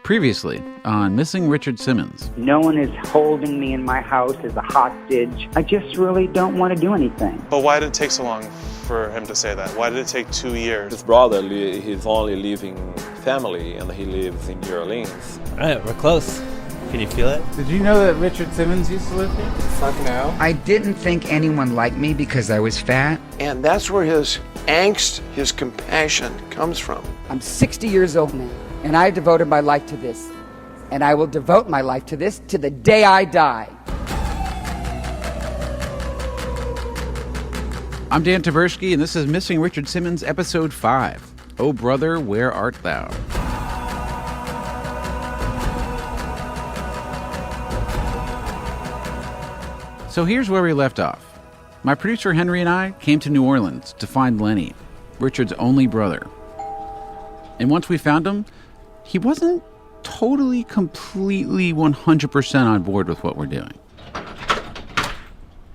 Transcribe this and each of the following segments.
Previously on Missing Richard Simmons. No one is holding me in my house as a hostage. I just really don't want to do anything. But why did it take so long for him to say that? Why did it take 2 years? His brother, he's only living family, and he lives in New Orleans. All right, we're close. Can you feel it? Did you know that Richard Simmons used to live here? Fuck no. I didn't think anyone liked me because I was fat. And that's where his angst, his compassion comes from. I'm 60 years old now, and I devoted my life to this. And I will devote my life to this to the day I die. I'm Dan Taberski, and this is Missing Richard Simmons, Episode 5. Oh, brother, where art thou? So here's where we left off. My producer Henry and I came to New Orleans to find Lenny, Richard's only brother. And once we found him, he wasn't totally, completely, 100% on board with what we're doing.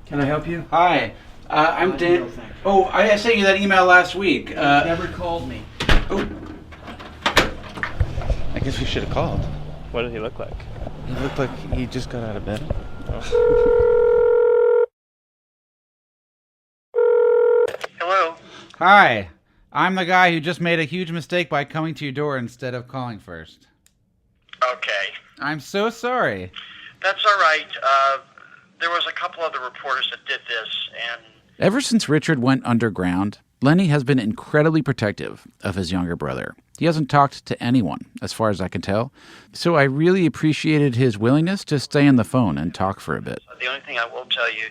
Can I help you? Hi, I'm Dan. Oh, I sent you that email last week. You never called me. Oh. I guess we should have called. What did he look like? He looked like he just got out of bed. Hello. Hi, I'm the guy who just made a huge mistake by coming to your door instead of calling first. Okay. I'm so sorry. That's all right. There was a couple other reporters that did this, and... Ever since Richard went underground, Lenny has been incredibly protective of his younger brother. He hasn't talked to anyone, as far as I can tell. So I really appreciated his willingness to stay on the phone and talk for a bit. The only thing I will tell you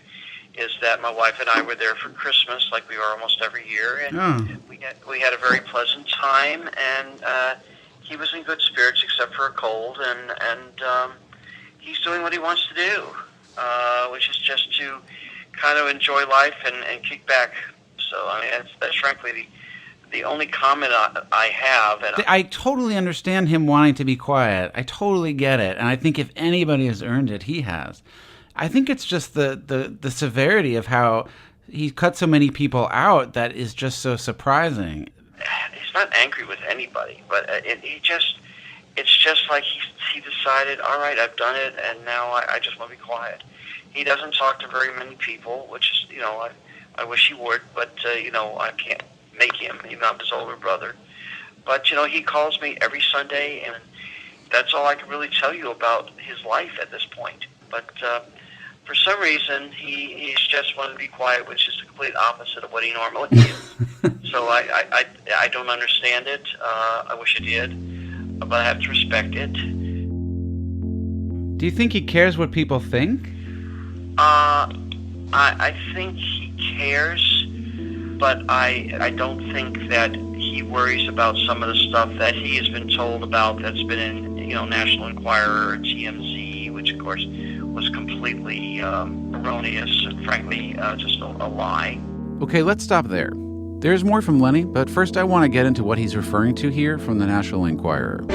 is that my wife and I were there for Christmas, like we are almost every year, and we had a very pleasant time, and he was in good spirits except for a cold, and he's doing what he wants to do, which is just to kind of enjoy life and kick back. So, I mean, that's frankly the only comment I have. And I totally understand him wanting to be quiet. I totally get it. And I think if anybody has earned it, he has. I think it's just the severity of how he cut so many people out that is just so surprising. He's not angry with anybody, but it's just like he decided, all right, I've done it, and now I just want to be quiet. He doesn't talk to very many people, which is, I wish he would, but, I can't make him, even I'm his older brother. But, he calls me every Sunday, and that's all I can really tell you about his life at this point. But for some reason, he's just wanted to be quiet, which is the complete opposite of what he normally is. So I don't understand it. I wish I did, but I have to respect it. Do you think he cares what people think? I think he cares, but I don't think that he worries about some of the stuff that he has been told about that's been in, National Enquirer or TMZ, which of course was completely erroneous and frankly just a lie. Okay, let's stop there. There's more from Lenny, but first I want to get into what he's referring to here from the National Enquirer.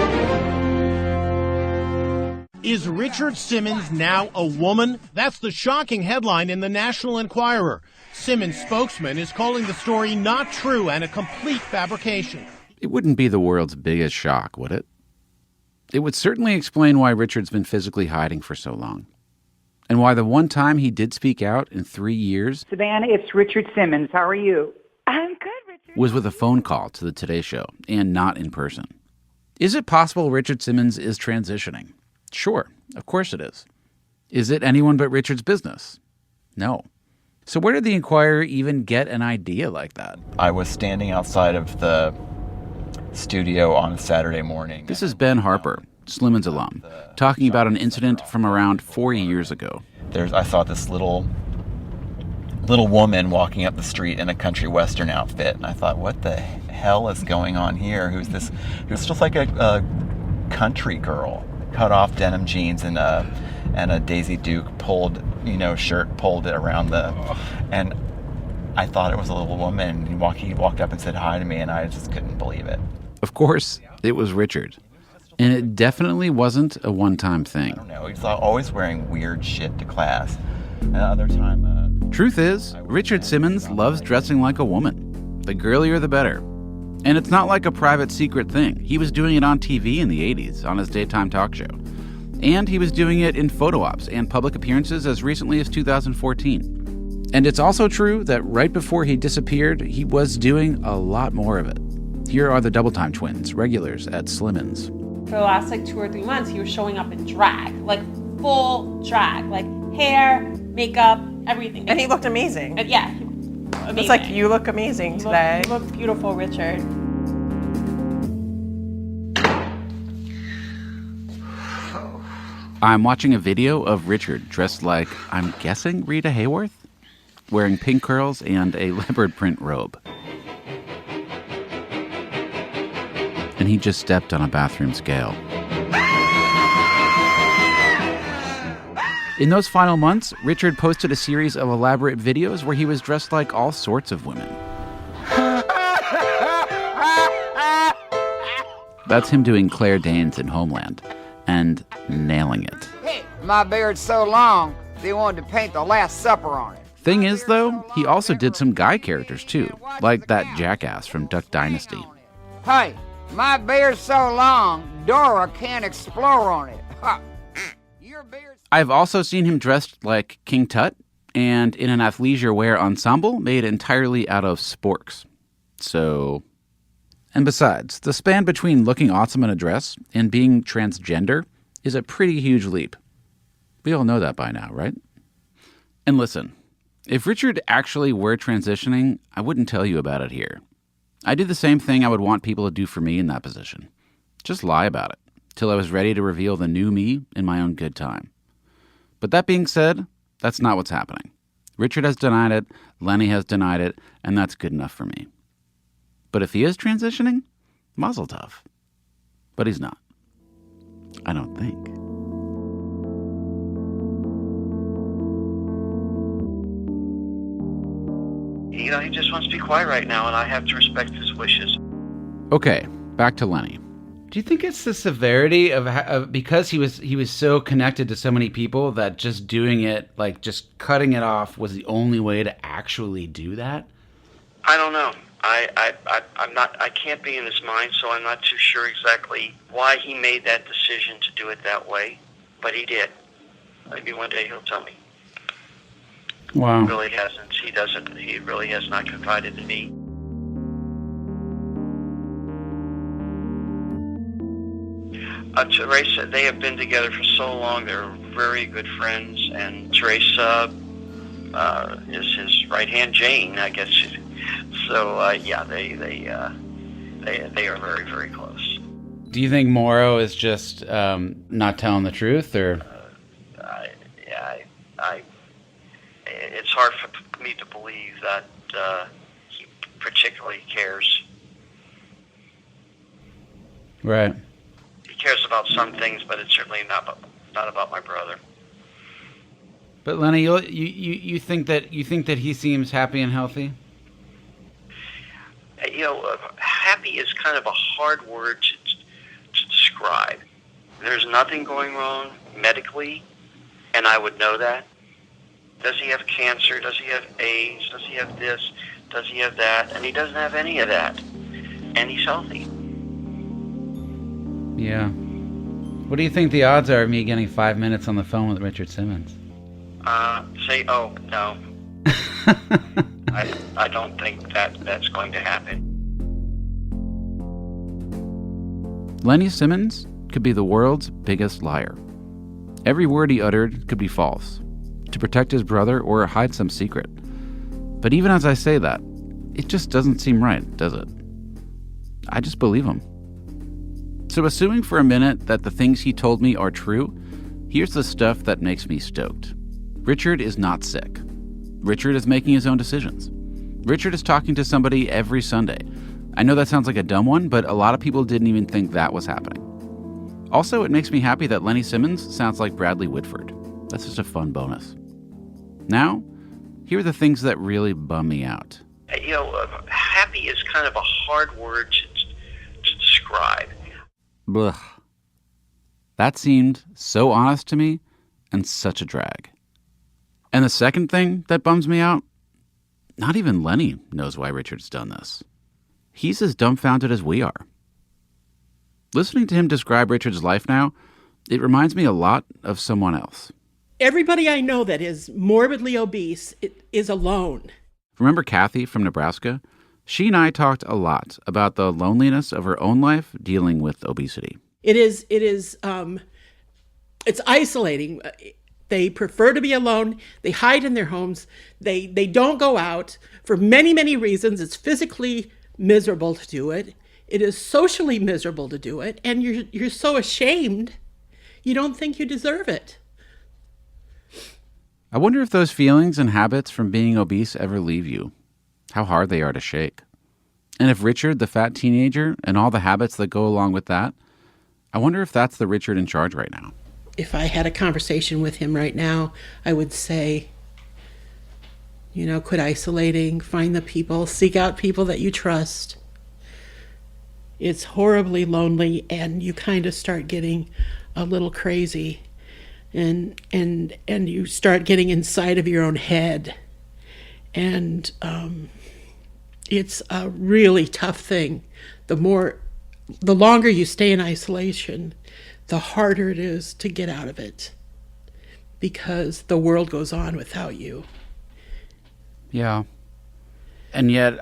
Is Richard Simmons now a woman? That's the shocking headline in the National Enquirer. Simmons' spokesman is calling the story not true and a complete fabrication. It wouldn't be the world's biggest shock, would it? It would certainly explain why Richard's been physically hiding for so long. And why the one time he did speak out in 3 years... Savannah, it's Richard Simmons. How are you? I'm good, Richard. ...was with a phone call to the Today Show, and not in person. Is it possible Richard Simmons is transitioning? Sure, of course it is. Is it anyone but Richard's business? No. So where did the Enquirer even get an idea like that? I was standing outside of the studio on a Saturday morning. This is Ben Harper, Slimans alum, talking about an incident from around 4 years ago. I saw this little woman walking up the street in a country western outfit, and I thought, what the hell is going on here? Who's this? Who's just like a country girl. Cut off denim jeans and a Daisy Duke shirt pulled it around and I thought it was a little woman. He walked up and said hi to me, and I just couldn't believe it. Of course, it was Richard. And it definitely wasn't a one-time thing. I don't know. He's always wearing weird shit to class. Another time... Truth is, Richard Simmons loves dressing like a woman. The girlier, the better. And it's not like a private secret thing. He was doing it on TV in the 80s on his daytime talk show. And he was doing it in photo ops and public appearances as recently as 2014. And it's also true that right before he disappeared, he was doing a lot more of it. Here are the Double Time twins, regulars at Simmons. For the last 2 or 3 months, he was showing up in drag, full drag, hair, makeup, everything. And he looked amazing. Yeah, amazing. It's like, you look amazing today. You look beautiful, Richard. I'm watching a video of Richard dressed like, I'm guessing, Rita Hayworth, wearing pink curls and a leopard print robe. And he just stepped on a bathroom scale. In those final months, Richard posted a series of elaborate videos where he was dressed like all sorts of women. That's him doing Claire Danes in Homeland and nailing it. Hey, my beard's so long, they wanted to paint the Last Supper on it. Thing is, though, he also did some guy characters, too, like that jackass from Duck Dynasty. Hey, my beard's so long, Dora can't explore on it. Your beard's... I've also seen him dressed like King Tut and in an athleisure wear ensemble made entirely out of sporks. So... And besides, the span between looking awesome in a dress and being transgender is a pretty huge leap. We all know that by now, right? And listen, if Richard actually were transitioning, I wouldn't tell you about it here. I do the same thing I would want people to do for me in that position. Just lie about it, till I was ready to reveal the new me in my own good time. But that being said, that's not what's happening. Richard has denied it, Lenny has denied it, and that's good enough for me. But if he is transitioning, mazel tov. But he's not. I don't think. He just wants to be quiet right now, and I have to respect his wishes. Okay, back to Lenny. Do you think it's the severity of because he was so connected to so many people that just doing it, just cutting it off, was the only way to actually do that? I don't know. I'm not. I can't be in his mind, so I'm not too sure exactly why he made that decision to do it that way. But he did. Maybe one day he'll tell me. Wow. He really hasn't. He doesn't. He really has not confided in me. Teresa, they have been together for so long. They're very good friends, and Teresa is his right-hand Jane, I guess. So yeah, they are very, very close. Do you think Morrow is just not telling the truth, or? It's hard for me to believe that he particularly cares. Right. He cares about some things, but it's certainly not about my brother. But Lenny, you think that he seems happy and healthy? Happy is kind of a hard word to describe. There's nothing going wrong medically, and I would know that. Does he have cancer? Does he have AIDS? Does he have this? Does he have that? And he doesn't have any of that. And he's healthy. Yeah. What do you think the odds are of me getting 5 minutes on the phone with Richard Simmons? Oh, no. I don't think that's going to happen. Lenny Simmons could be the world's biggest liar. Every word he uttered could be false, to protect his brother or hide some secret. But even as I say that, it just doesn't seem right, does it? I just believe him. So assuming for a minute that the things he told me are true, here's the stuff that makes me stoked. Richard is not sick. Richard is making his own decisions. Richard is talking to somebody every Sunday. I know that sounds like a dumb one, but a lot of people didn't even think that was happening. Also, it makes me happy that Lenny Simmons sounds like Bradley Whitford. That's just a fun bonus. Now, here are the things that really bum me out. Happy is kind of a hard word to describe. Blech. That seemed so honest to me and such a drag. And the second thing that bums me out, not even Lenny knows why Richard's done this. he's as dumbfounded as we are. Listening to him describe Richard's life now, it reminds me a lot of someone else. Everybody I know that is morbidly obese is alone. Remember Kathy from Nebraska? She and I talked a lot about the loneliness of her own life dealing with obesity. It's isolating. They prefer to be alone. They hide in their homes. They don't go out for many, many reasons. It's physically miserable to do it. It is socially miserable to do it. And you're so ashamed, you don't think you deserve it. I wonder if those feelings and habits from being obese ever leave you, how hard they are to shake. And if Richard, the fat teenager, and all the habits that go along with that, I wonder if that's the Richard in charge right now. If I had a conversation with him right now, I would say, quit isolating, find the people, seek out people that you trust. It's horribly lonely, and you kind of start getting a little crazy. And you start getting inside of your own head. And it's a really tough thing. The longer you stay in isolation, the harder it is to get out of it, because the world goes on without you. Yeah. And yet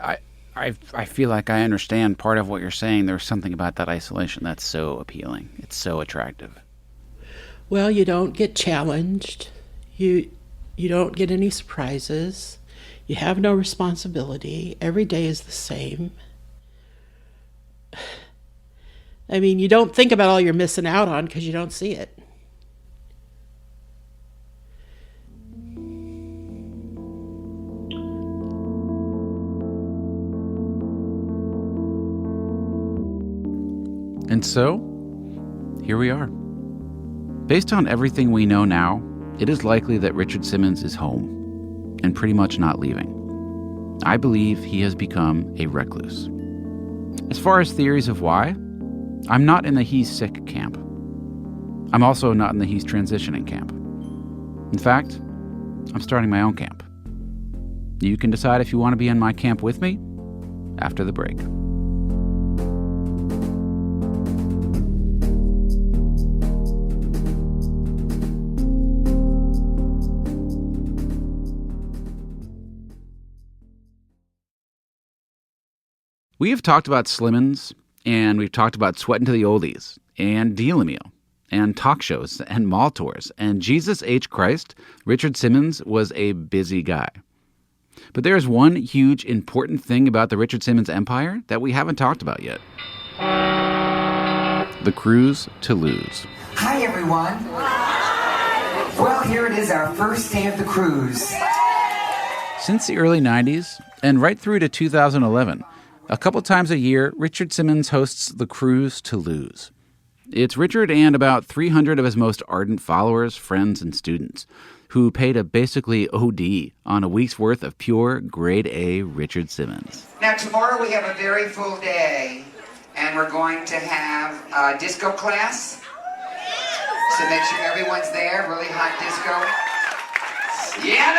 I feel like I understand part of what you're saying. There's something about that isolation that's so appealing. It's so attractive. Well, you don't get challenged. You don't get any surprises. You have no responsibility. Every day is the same. I mean, you don't think about all you're missing out on because you don't see it. And so, here we are. Based on everything we know now, it is likely that Richard Simmons is home and pretty much not leaving. I believe he has become a recluse. As far as theories of why, I'm not in the he's sick camp. I'm also not in the he's transitioning camp. In fact, I'm starting my own camp. You can decide if you want to be in my camp with me after the break. We have talked about Slimmins, and we've talked about Sweatin' to the Oldies, and Deal Meal, and talk shows, and mall tours, and Jesus H. Christ, Richard Simmons was a busy guy. But there is one huge, important thing about the Richard Simmons empire that we haven't talked about yet. The cruise to lose. Hi, everyone. Well, here it is, our first day of the cruise. Since the early 90s, and right through to 2011, a couple times a year, Richard Simmons hosts the Cruise to Lose. It's Richard and about 300 of his most ardent followers, friends, and students who pay to basically OD on a week's worth of pure grade A Richard Simmons. Now, tomorrow we have a very full day, and we're going to have a disco class. So make sure everyone's there, really hot disco. Yeah,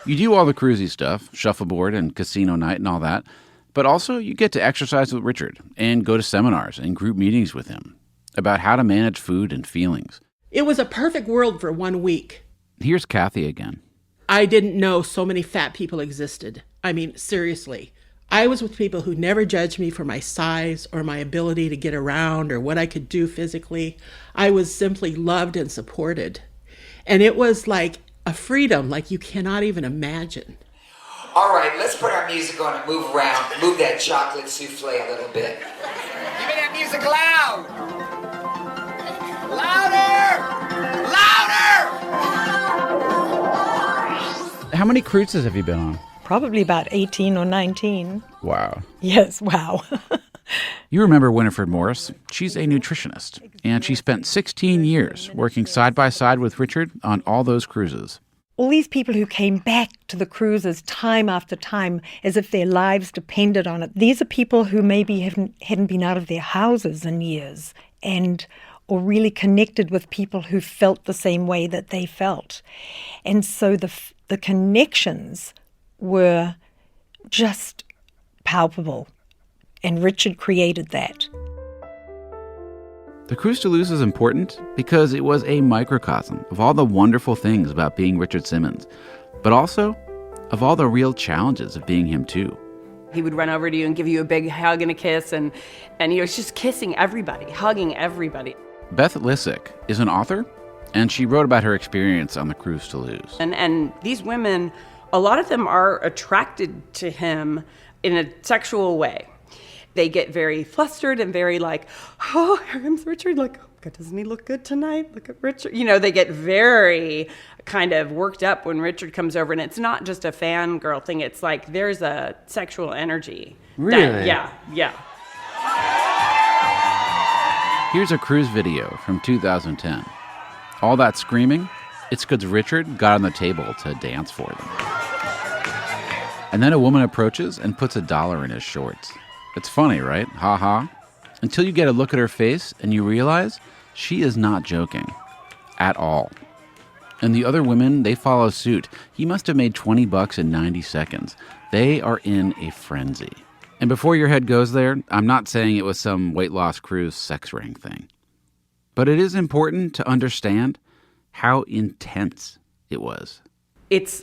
You do all the cruisy stuff, shuffleboard and casino night and all that, but also you get to exercise with Richard and go to seminars and group meetings with him about how to manage food and feelings. It was a perfect world for 1 week. Here's Kathy again. I didn't know so many fat people existed. I mean, seriously. I was with people who never judged me for my size or my ability to get around or what I could do physically. I was simply loved and supported. And it was like a freedom like you cannot even imagine. All right, let's put our music on and move around. Move that chocolate souffle a little bit. Give me that music loud. Louder! How many cruises have you been on? Probably about 18 or 19. Wow. Yes, wow. You remember Winifred Morris. She's a nutritionist, and she spent 16 years working side by side with Richard on all those cruises. All these people who came back to the cruises time after time as if their lives depended on it. These are people who maybe hadn't been out of their houses in years or really connected with people who felt the same way that they felt. And so the connections were just palpable. And Richard created that. The Cruise to Lose is important because it was a microcosm of all the wonderful things about being Richard Simmons, but also of all the real challenges of being him too. He would run over to you and give you a big hug and a kiss, and he's just kissing everybody, hugging everybody. Beth Lissick is an author, and she wrote about her experience on the Cruise to Lose. And these women, a lot of them are attracted to him in a sexual way. They get very flustered and very like, oh, here comes Richard. Like, oh, God, doesn't he look good tonight? Look at Richard. They get very kind of worked up when Richard comes over. And it's not just a fangirl thing. It's like there's a sexual energy. Really? Yeah. Here's a cruise video from 2010. All that screaming, it's because Richard got on the table to dance for them. And then a woman approaches and puts $1 in his shorts. It's funny, right? Ha ha. Until you get a look at her face and you realize she is not joking at all. And the other women, they follow suit. He must have made $20 in 90 seconds. They are in a frenzy. And before your head goes there, I'm not saying it was some weight loss cruise sex ring thing. But it is important to understand how intense it was.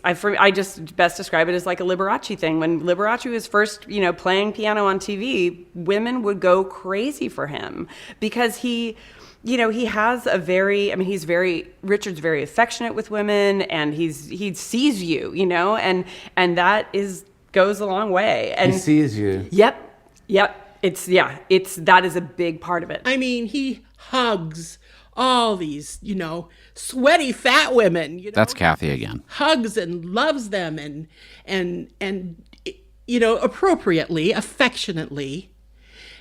I just best describe it as like a Liberace thing. When Liberace was first, playing piano on TV, women would go crazy for him because he has Richard's very affectionate with women, and he sees you, and that goes a long way. And he sees you. Yep. That is a big part of it. I mean, he hugs all these, sweaty fat women. That's Kathy again. Hugs and loves them and appropriately, affectionately.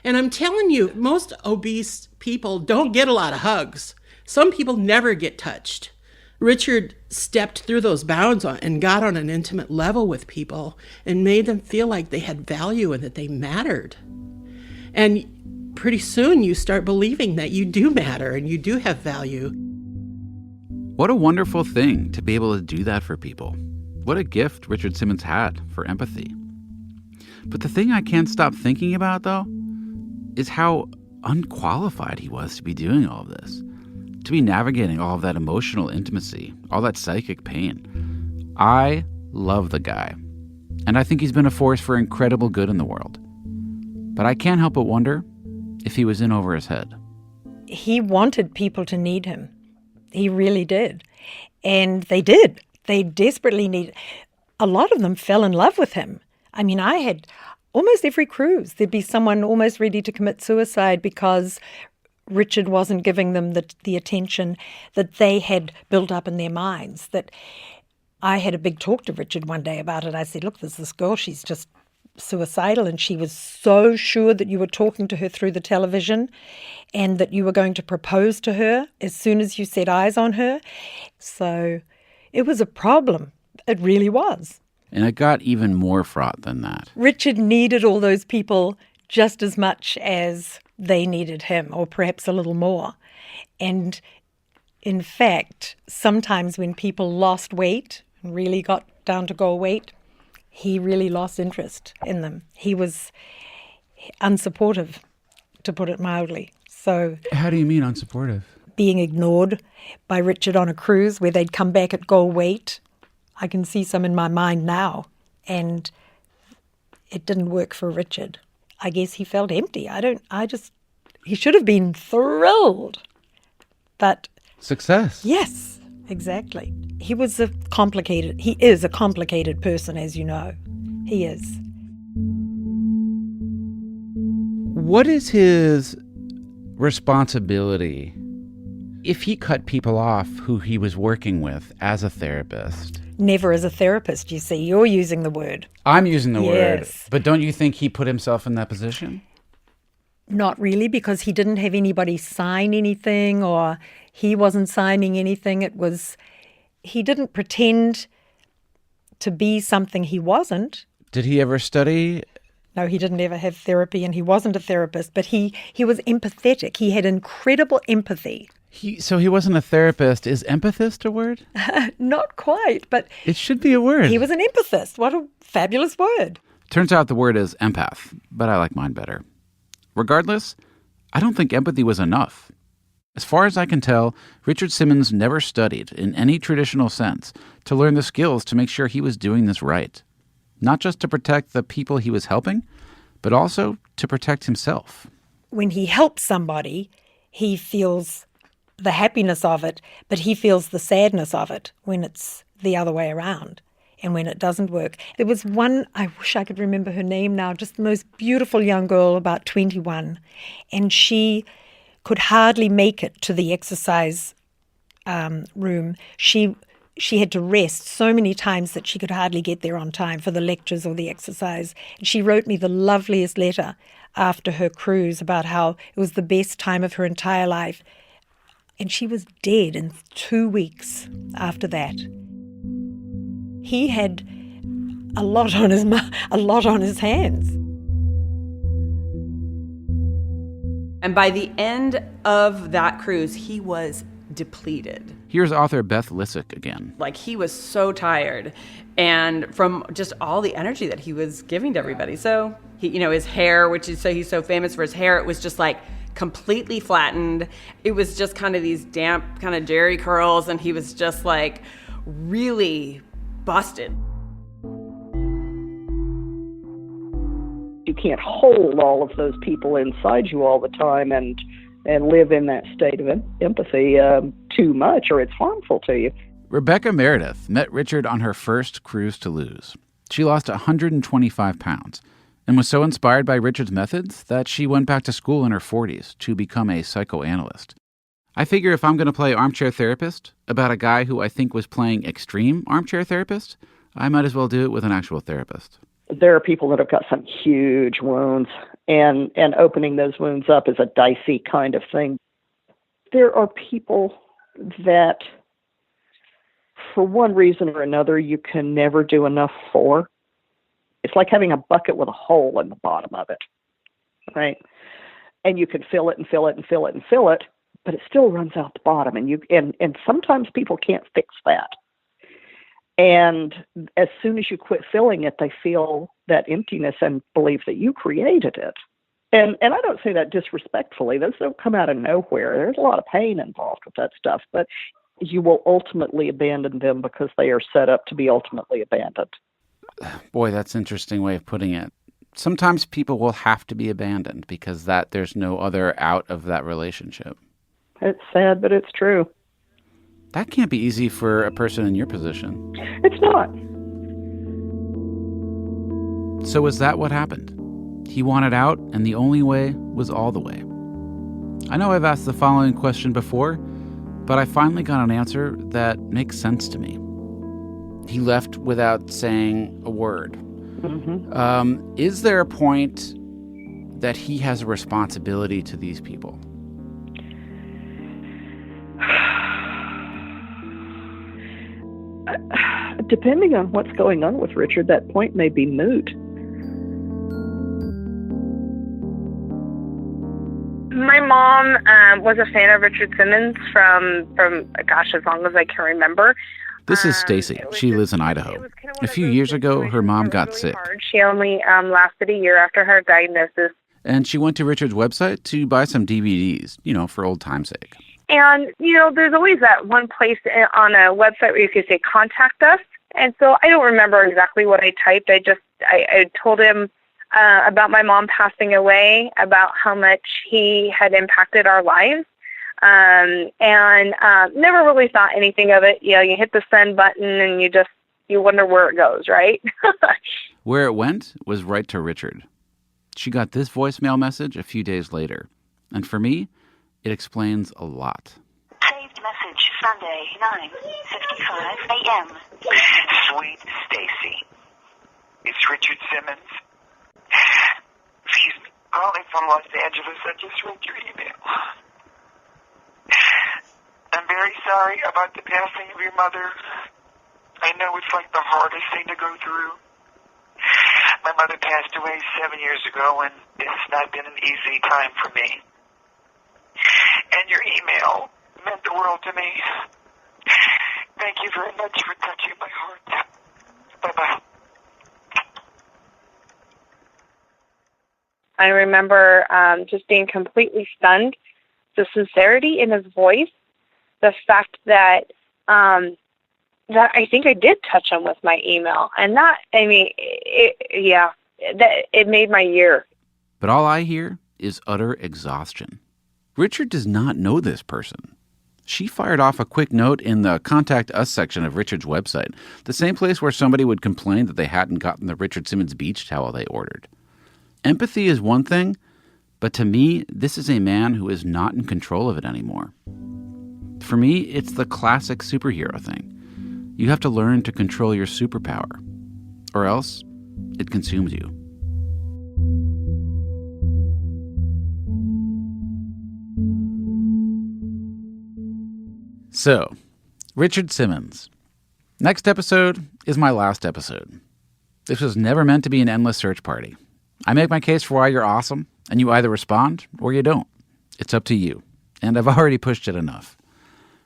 And I'm telling you, most obese people don't get a lot of hugs. Some people never get touched. Richard stepped through those bounds and got on an intimate level with people and made them feel like they had value and that they mattered. And pretty soon you start believing that you do matter and you do have value. What a wonderful thing to be able to do that for people. What a gift Richard Simmons had for empathy. But the thing I can't stop thinking about, though, is how unqualified he was to be doing all of this, to be navigating all of that emotional intimacy, all that psychic pain. I love the guy, and I think he's been a force for incredible good in the world. But I can't help but wonder if he was in over his head. He wanted people to need him. He really did. And they did. They desperately needed. A lot of them fell in love with him. I mean, I had almost every cruise, there'd be someone almost ready to commit suicide because Richard wasn't giving them the attention that they had built up in their minds. That I had a big talk to Richard one day about it. I said, look, there's this girl, she's just suicidal, and she was so sure that you were talking to her through the television and that you were going to propose to her as soon as you set eyes on her. So it was a problem. It really was. And it got even more fraught than that. Richard needed all those people just as much as they needed him, or perhaps a little more. And in fact, sometimes when people lost weight and really got down to goal weight, he really lost interest in them. He was unsupportive, to put it mildly. So, how do you mean unsupportive? Being ignored by Richard on a cruise where they'd come back at goal weight. I can see some in my mind now, and it didn't work for Richard. I guess he felt empty. He should have been thrilled. But success. Yes, exactly. He is a complicated person, as you know. He is. What is his responsibility if he cut people off who he was working with as a therapist? Never as a therapist, you see. You're using the word. I'm using the word. Yes. But don't you think he put himself in that position? Not really, because he didn't have anybody sign anything, or he wasn't signing anything. He didn't pretend to be something he wasn't. Did he ever study? No, he didn't ever have therapy, and he wasn't a therapist, but he was empathetic. He had incredible empathy. So he wasn't a therapist. Is empathist a word? Not quite, but... It should be a word. He was an empathist. What a fabulous word. Turns out the word is empath, but I like mine better. Regardless, I don't think empathy was enough. As far as I can tell, Richard Simmons never studied, in any traditional sense, to learn the skills to make sure he was doing this right. Not just to protect the people he was helping, but also to protect himself. When he helps somebody, he feels the happiness of it, but he feels the sadness of it when it's the other way around and when it doesn't work. There was one, I wish I could remember her name now, just the most beautiful young girl, about 21, and she could hardly make it to the exercise room. She had to rest so many times that she could hardly get there on time for the lectures or the exercise. And she wrote me the loveliest letter after her cruise about how it was the best time of her entire life. And she was dead in 2 weeks after that. He had a lot on his hands. And by the end of that cruise, he was depleted. Here's author Beth Lissick again. Like, he was so tired, and from just all the energy that he was giving to everybody. So, his hair, which is so he's so famous for his hair, it was just like completely flattened. It was just kind of these damp kind of jerry curls, and he was just like really busted. You can't hold all of those people inside you all the time and live in that state of empathy too much, or it's harmful to you. Rebecca Meredith met Richard on her first cruise to lose. She lost 125 pounds and was so inspired by Richard's methods that she went back to school in her 40s to become a psychoanalyst. I figure if I'm going to play armchair therapist about a guy who I think was playing extreme armchair therapist, I might as well do it with an actual therapist. There are people that have got some huge wounds, and opening those wounds up is a dicey kind of thing. There are people that, for one reason or another, you can never do enough for. It's like having a bucket with a hole in the bottom of it, right? And you can fill it and fill it and fill it and fill it, but it still runs out the bottom, and sometimes people can't fix that. And as soon as you quit filling it, they feel that emptiness and believe that you created it. And I don't say that disrespectfully. Those don't come out of nowhere. There's a lot of pain involved with that stuff, but you will ultimately abandon them because they are set up to be ultimately abandoned. Boy, that's an interesting way of putting it. Sometimes people will have to be abandoned because there's no other out of that relationship. It's sad, but it's true. That can't be easy for a person in your position. It's not. So is that what happened? He wanted out, and the only way was all the way. I know I've asked the following question before, but I finally got an answer that makes sense to me. He left without saying a word. Mm-hmm. Is there a point that he has a responsibility to these people? Depending on what's going on with Richard, that point may be moot. My mom was a fan of Richard Simmons from as long as I can remember. This is Stacy. She lives in Idaho. A few years ago, her mom got sick. She only lasted a year after her diagnosis. And she went to Richard's website to buy some DVDs, for old time's sake. And, there's always that one place on a website where you could say, contact us. And so I don't remember exactly what I typed. I told him about my mom passing away, about how much he had impacted our lives, and never really thought anything of it. You hit the send button and you wonder where it goes, right? Where it went was right to Richard. She got this voicemail message a few days later. And for me, it explains a lot. Saved message, Sunday, 9:55 a.m. Sweet Stacy, it's Richard Simmons. He's calling from Los Angeles. I just read your email. I'm very sorry about the passing of your mother. I know it's like the hardest thing to go through. My mother passed away 7 years ago, and it's not been an easy time for me. And your email meant the world to me. Thank you very much for touching my heart. Bye-bye. I remember just being completely stunned. The sincerity in his voice, the fact that that I think I did touch him with my email, and that, I mean, it made my year. But all I hear is utter exhaustion. Richard does not know this person. She fired off a quick note in the Contact Us section of Richard's website, the same place where somebody would complain that they hadn't gotten the Richard Simmons beach towel they ordered. Empathy is one thing, but to me, this is a man who is not in control of it anymore. For me, it's the classic superhero thing. You have to learn to control your superpower, or else it consumes you. So, Richard Simmons. Next episode is my last episode. This was never meant to be an endless search party. I make my case for why you're awesome, and you either respond or you don't. It's up to you, and I've already pushed it enough.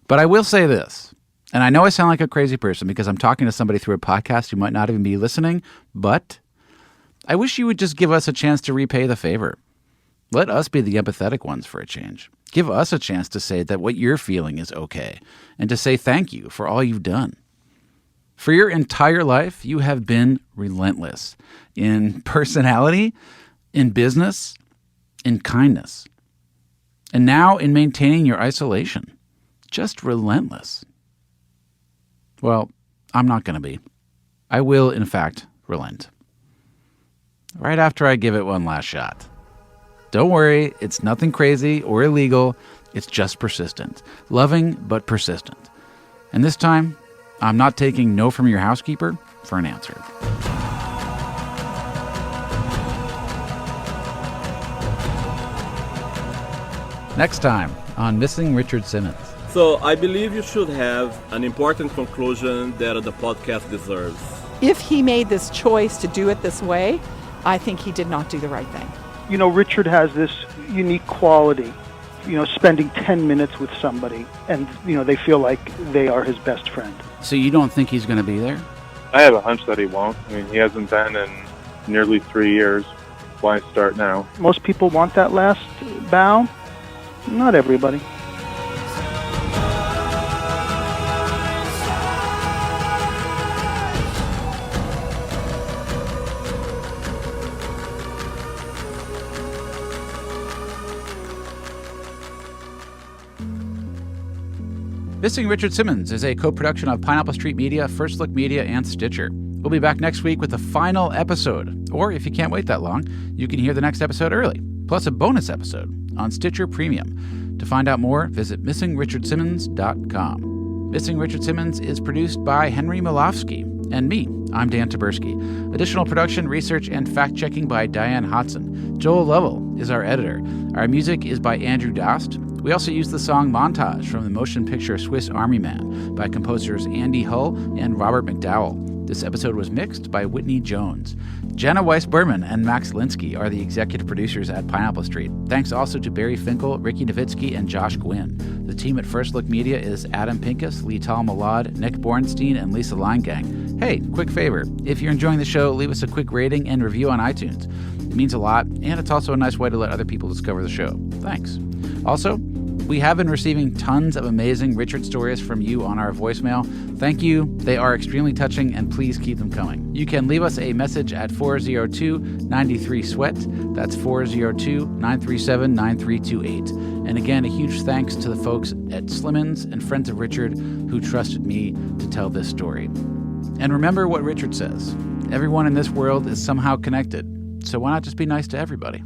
But I will say this. And I know I sound like a crazy person because I'm talking to somebody through a podcast who might not even be listening, but I wish you would just give us a chance to repay the favor. Let us be the empathetic ones for a change. Give us a chance to say that what you're feeling is okay, and to say thank you for all you've done. For your entire life, you have been relentless in personality, in business, in kindness, and now in maintaining your isolation. Just relentless. Well, I'm not going to be. I will, in fact, relent. Right after I give it one last shot. Don't worry, it's nothing crazy or illegal. It's just persistent. Loving, but persistent. And this time, I'm not taking no from your housekeeper for an answer. Next time on Missing Richard Simmons. So I believe you should have an important conclusion that the podcast deserves. If he made this choice to do it this way, I think he did not do the right thing. You know, Richard has this unique quality, spending 10 minutes with somebody and, they feel like they are his best friend. So you don't think he's going to be there? I have a hunch that he won't. I mean, he hasn't been in nearly 3 years. Why start now? Most people want that last bow. Not everybody. Missing Richard Simmons is a co-production of Pineapple Street Media, First Look Media, and Stitcher. We'll be back next week with the final episode. Or if you can't wait that long, you can hear the next episode early, plus a bonus episode on Stitcher Premium. To find out more, visit MissingRichardSimmons.com. Missing Richard Simmons is produced by Henry Milofsky and me. I'm Dan Taberski. Additional production, research, and fact-checking by Diane Hodson. Joel Lovell is our editor. Our music is by Andrew Dost. We also use the song Montage from the motion picture Swiss Army Man by composers Andy Hull and Robert McDowell. This episode was mixed by Whitney Jones. Jenna Weiss-Berman and Max Linsky are the executive producers at Pineapple Street. Thanks also to Barry Finkel, Ricky Nowitzki, and Josh Gwynn. The team at First Look Media is Adam Pincus, Lital Malad, Nick Bornstein, and Lisa Leingang. Hey, quick favor. If you're enjoying the show, leave us a quick rating and review on iTunes. It means a lot, and it's also a nice way to let other people discover the show. Thanks. Also, we have been receiving tons of amazing Richard stories from you on our voicemail. Thank you. They are extremely touching, and please keep them coming. You can leave us a message at 402-93-SWEAT. That's 402-937-9328. And again, a huge thanks to the folks at Slimmons and Friends of Richard who trusted me to tell this story. And remember what Richard says. Everyone in this world is somehow connected. So why not just be nice to everybody?